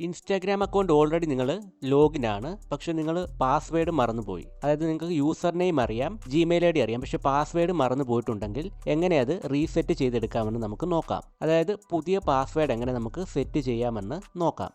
Instagram account already നിങ്ങൾ login ആണ്, പക്ഷെ നിങ്ങൾ പാസ്വേഡ് മറന്നുപോയി. അതായത് നിങ്ങൾക്ക് യൂസർ നെയിം അറിയാം, ജിമെയിൽ ഐ ഡി അറിയാം, പക്ഷെ പാസ്വേഡ് മറന്നു പോയിട്ടുണ്ടെങ്കിൽ എങ്ങനെ അത് റീസെറ്റ് ചെയ്തെടുക്കാമെന്ന് നമുക്ക് നോക്കാം. അതായത് പുതിയ പാസ്വേഡ് എങ്ങനെ നമുക്ക് സെറ്റ് ചെയ്യാമെന്ന് നോക്കാം.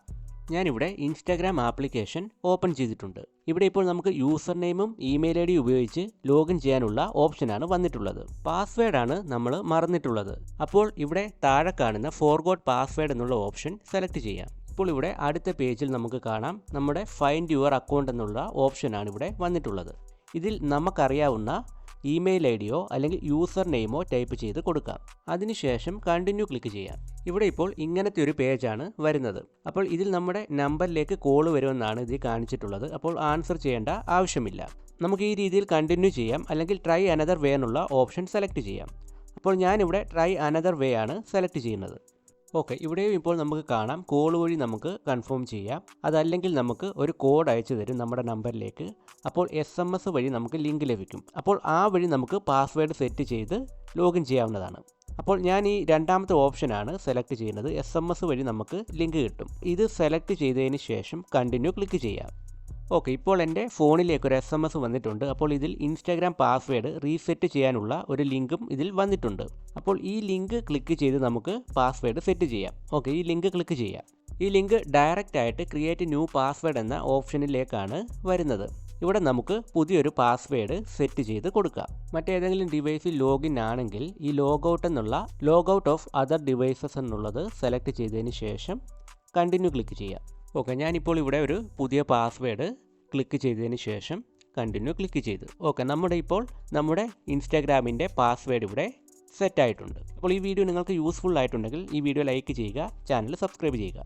ഞാനിവിടെ ഇൻസ്റ്റാഗ്രാം ആപ്ലിക്കേഷൻ ഓപ്പൺ ചെയ്തിട്ടുണ്ട്. ഇവിടെ ഇപ്പോൾ നമുക്ക് യൂസർ നെയിമും ഇമെയിൽ ഐ ഡി ഉപയോഗിച്ച് ലോഗിൻ ചെയ്യാനുള്ള ഓപ്ഷനാണ് വന്നിട്ടുള്ളത്. പാസ്വേഡാണ് നമ്മൾ മറന്നിട്ടുള്ളത്. അപ്പോൾ ഇവിടെ താഴെ കാണുന്ന ഫോർഗോട്ട് പാസ്വേഡ് എന്നുള്ള ഓപ്ഷൻ സെലക്ട് ചെയ്യാം. ഇപ്പോൾ ഇവിടെ അടുത്ത പേജിൽ നമുക്ക് കാണാം നമ്മുടെ ഫൈൻഡ് യുവർ അക്കൗണ്ട് എന്നുള്ള ഓപ്ഷനാണ് ഇവിടെ വന്നിട്ടുള്ളത്. ഇതിൽ നമുക്കറിയാവുന്ന ഇമെയിൽ ഐ ഡിയോ അല്ലെങ്കിൽ യൂസർ നെയിമോ ടൈപ്പ് ചെയ്ത് കൊടുക്കാം. അതിനുശേഷം കണ്ടിന്യൂ ക്ലിക്ക് ചെയ്യാം. ഇവിടെ ഇപ്പോൾ ഇങ്ങനത്തെ ഒരു പേജാണ് വരുന്നത്. അപ്പോൾ ഇതിൽ നമ്മുടെ നമ്പറിലേക്ക് കോൾ വരുമെന്നാണ് ഇതിൽ കാണിച്ചിട്ടുള്ളത്. അപ്പോൾ ആൻസർ ചെയ്യേണ്ട ആവശ്യമില്ല. നമുക്ക് ഈ രീതിയിൽ കണ്ടിന്യൂ ചെയ്യാം, അല്ലെങ്കിൽ ട്രൈ അനദർ വേ എന്നുള്ള ഓപ്ഷൻ സെലക്ട് ചെയ്യാം. അപ്പോൾ ഞാനിവിടെ ട്രൈ അനദർ വേ ആണ് സെലക്ട് ചെയ്യുന്നത്. ഓക്കെ, ഇവിടെയും ഇപ്പോൾ നമുക്ക് കാണാം കോൾ വഴി നമുക്ക് കൺഫേം ചെയ്യാം. അതല്ലെങ്കിൽ നമുക്ക് ഒരു കോഡ് അയച്ചു തരും നമ്മുടെ നമ്പറിലേക്ക്. അപ്പോൾ SMS വഴി നമുക്ക് ലിങ്ക് ലഭിക്കും. അപ്പോൾ ആ വഴി നമുക്ക് പാസ്വേഡ് സെറ്റ് ചെയ്ത് ലോഗിൻ ചെയ്യാവുന്നതാണ്. അപ്പോൾ ഞാൻ ഈ രണ്ടാമത്തെ ഓപ്ഷനാണ് സെലക്ട് ചെയ്യുന്നത്. SMS വഴി നമുക്ക് ലിങ്ക് കിട്ടും. ഇത് സെലക്ട് ചെയ്തതിന് ശേഷം കണ്ടിന്യൂ ക്ലിക്ക് ചെയ്യാം. ഓക്കെ, ഇപ്പോൾ എൻ്റെ ഫോണിലേക്ക് ഒരു SMS വന്നിട്ടുണ്ട്. അപ്പോൾ ഇതിൽ ഇൻസ്റ്റാഗ്രാം പാസ്വേഡ് റീസെറ്റ് ചെയ്യാനുള്ള ഒരു ലിങ്കും ഇതിൽ വന്നിട്ടുണ്ട്. അപ്പോൾ ഈ ലിങ്ക് ക്ലിക്ക് ചെയ്ത് നമുക്ക് പാസ്വേഡ് സെറ്റ് ചെയ്യാം. ഓക്കെ, ഈ ലിങ്ക് ക്ലിക്ക് ചെയ്യാം. ഈ ലിങ്ക് ഡയറക്റ്റ് ആയിട്ട് ക്രിയേറ്റ് ന്യൂ പാസ്വേഡ് എന്ന ഓപ്ഷനിലേക്കാണ് വരുന്നത്. ഇവിടെ നമുക്ക് പുതിയൊരു പാസ്വേഡ് സെറ്റ് ചെയ്ത് കൊടുക്കാം. മറ്റേതെങ്കിലും ഡിവൈസിൽ ലോഗിൻ ആണെങ്കിൽ ഈ ലോഗൗട്ട് എന്നുള്ള ലോഗൗട്ട് ഓഫ് അതർ ഡിവൈസസ് എന്നുള്ളത് സെലക്ട് ചെയ്തതിന് ശേഷം കണ്ടിന്യൂ ക്ലിക്ക് ചെയ്യാം. ഓക്കെ, ഞാനിപ്പോൾ ഇവിടെ ഒരു പുതിയ പാസ്വേഡ് ക്ലിക്ക് ചെയ്തതിന് ശേഷം കണ്ടിന്യൂ ക്ലിക്ക് ചെയ്തു. ഓക്കെ, നമ്മുടെ ഇൻസ്റ്റാഗ്രാമിൻ്റെ പാസ്വേഡ് ഇവിടെ സെറ്റ് ആയിട്ടുണ്ട്. അപ്പോൾ ഈ വീഡിയോ നിങ്ങൾക്ക് യൂസ്ഫുൾ ആയിട്ടുണ്ടെങ്കിൽ ഈ വീഡിയോ ലൈക്ക് ചെയ്യുക, ചാനൽ സബ്സ്ക്രൈബ് ചെയ്യുക.